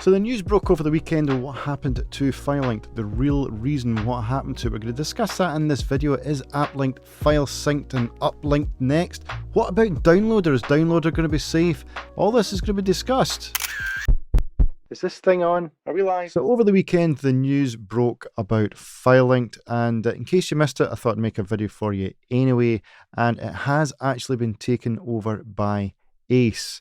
So the news broke over the weekend on what happened to Filelinked, the real reason what happened to it. We're going to discuss that in this video. Is app linked, file synced and uplinked next? What about Downloader? Is Downloader going to be safe? All this is going to be discussed. Is this thing on? Are we live? So over the weekend, the news broke about Filelinked, and in case you missed it, I thought I'd make a video for you anyway, and it has actually been taken over by Ace.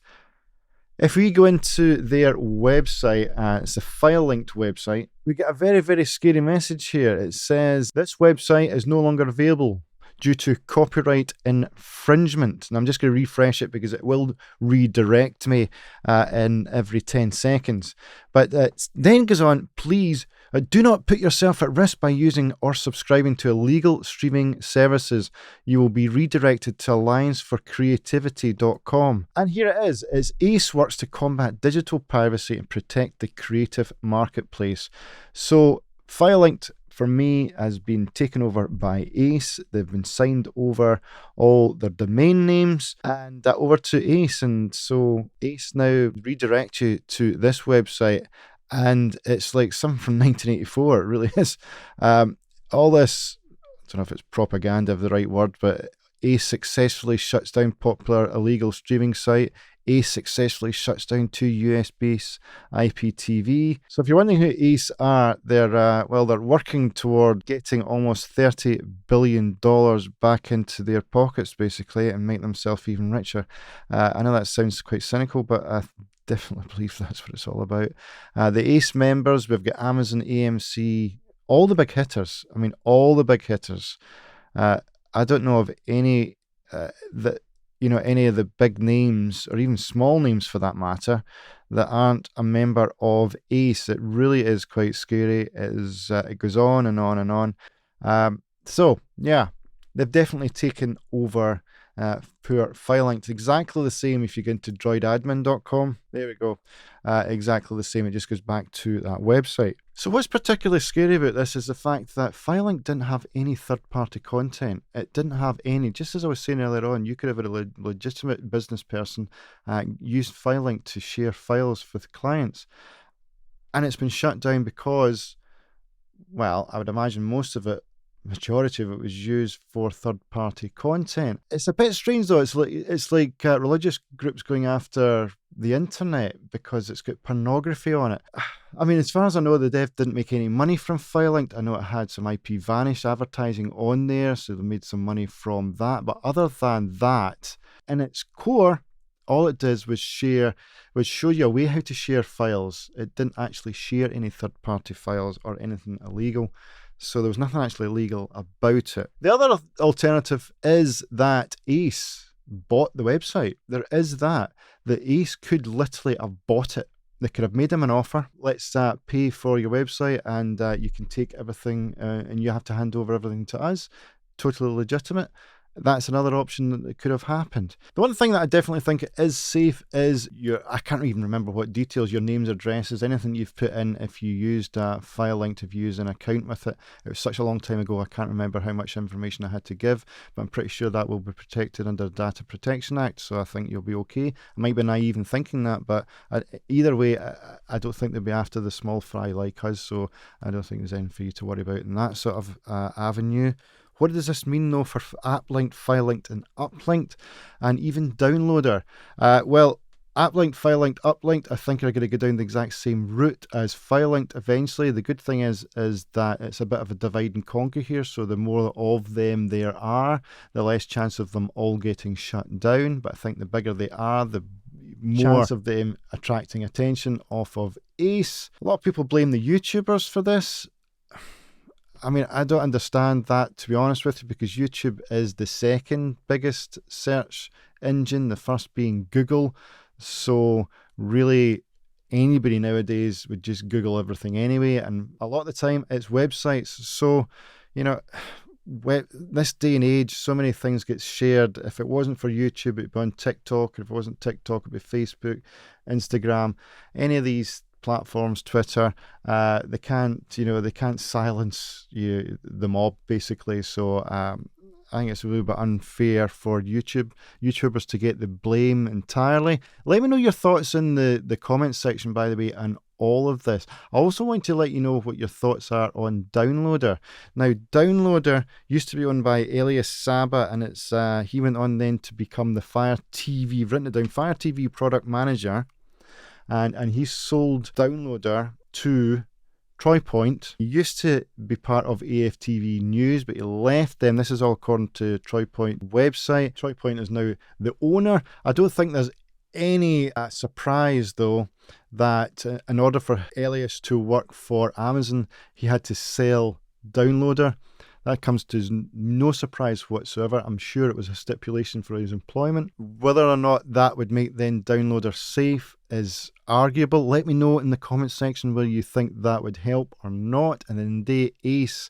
If we go into their website, it's a Filelinked website, we get a very, very scary message here. It says, this website is no longer available due to copyright infringement. And I'm just going to refresh it because it will redirect me in every 10 seconds. But it then goes on, please do not put yourself at risk by using or subscribing to illegal streaming services. You will be redirected to allianceforcreativity.com. And here it is. It's Ace works to combat digital piracy and protect the creative marketplace. So Filelinked, for me, has been taken over by Ace. They've been signed over all their domain names and over to Ace. And so Ace now redirect you to this website. And it's like something from 1984. It really is. All this, I don't know if it's propaganda of the right word, but Ace successfully shuts down popular illegal streaming site. Ace successfully shuts down 2 US-based IPTV. So if you're wondering who Ace are, they're working toward getting almost $30 billion back into their pockets, basically, and make themselves even richer. I know that sounds quite cynical, but I definitely believe that's what it's all about. The Ace members, we've got Amazon, AMC, all the big hitters. I mean, all the big hitters. I don't know of any any of the big names, or even small names for that matter, that aren't a member of Ace. It really is quite scary. It goes on and on and on. So yeah, they've definitely taken over poor Filelinked. Exactly the same if you go into droidadmin.com. There we go. Exactly the same. It just goes back to that website. So what's particularly scary about this is the fact that Filelinked didn't have any third-party content. It didn't have any. Just as I was saying earlier on, you could have a legitimate business person use Filelinked to share files with clients. And it's been shut down because, well, I would imagine majority of it was used for third-party content. It's a bit strange though. It's like religious groups going after the internet because it's got pornography on it. I mean, as far as I know, the dev didn't make any money from Filelinked. I know it had some IP vanish advertising on there, so they made some money from that. But other than that, in its core, all it did was show you a way how to share files. It didn't actually share any third-party files or anything illegal. So there was nothing actually illegal about it. The other alternative is that Ace bought the website. There is that. The Ace could literally have bought it. They could have made him an offer. Let's pay for your website and you can take everything and you have to hand over everything to us. Totally legitimate. That's another option that could have happened. The one thing that I definitely think is safe is I can't even remember what details, your names, addresses, anything you've put in if you used Filelinked, if you used an account with it. It was such a long time ago, I can't remember how much information I had to give, but I'm pretty sure that will be protected under Data Protection Act, so I think you'll be okay. I might be naive in thinking that, but either way, I don't think they'll be after the small fry like us, so I don't think there's anything for you to worry about in that sort of avenue. What does this mean, though, for app-linked, file-linked, and uplinked, and even Downloader? Well, app-linked, file-linked, uplinked, I think are going to go down the exact same route as file-linked eventually. The good thing is that it's a bit of a divide and conquer here, so the more of them there are, the less chance of them all getting shut down. But I think the bigger they are, the more chance of them attracting attention off of Ace. A lot of people blame the YouTubers for this. I mean, I don't understand that, to be honest with you, because YouTube is the second biggest search engine, the first being Google. So really, anybody nowadays would just Google everything anyway. And a lot of the time, it's websites. So, this day and age, so many things get shared. If it wasn't for YouTube, it'd be on TikTok. If it wasn't TikTok, it'd be Facebook, Instagram, any of these platforms, Twitter. They can't silence the mob, basically. So I think it's a little bit unfair for YouTubers to get the blame entirely. Let me know your thoughts in the comments section, by the way, on all of this. I also want to let you know what your thoughts are on Downloader. Now, Downloader used to be owned by Elias Saba, and it's he went on then to become the Fire TV, written it down, Fire TV product manager, and he sold Downloader to TroyPoint. He used to be part of AFTV News, but he left them. This is all according to TroyPoint website. TroyPoint is now the owner. I don't think there's any surprise, though, that in order for Elias to work for Amazon, he had to sell Downloader. That comes to no surprise whatsoever. I'm sure it was a stipulation for his employment. Whether or not that would make then Downloader safe is arguable. Let me know in the comments section whether you think that would help or not. And then the Ace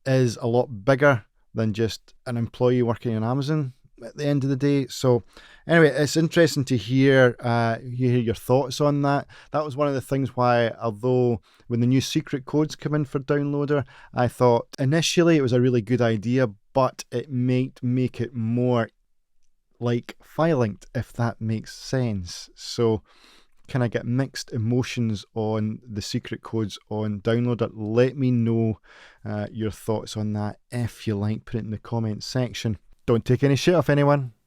is a lot bigger than just an employee working on Amazon at the end of the day. So anyway, it's interesting to hear your thoughts on that. That was one of the things why, although when the new secret codes come in for Downloader, I thought initially it was a really good idea, but it might make it more like Filelinked, if that makes sense. So can I get mixed emotions on the secret codes on Downloader? Let me know your thoughts on that if you like. Put it in the comments section. Don't take any shit off anyone.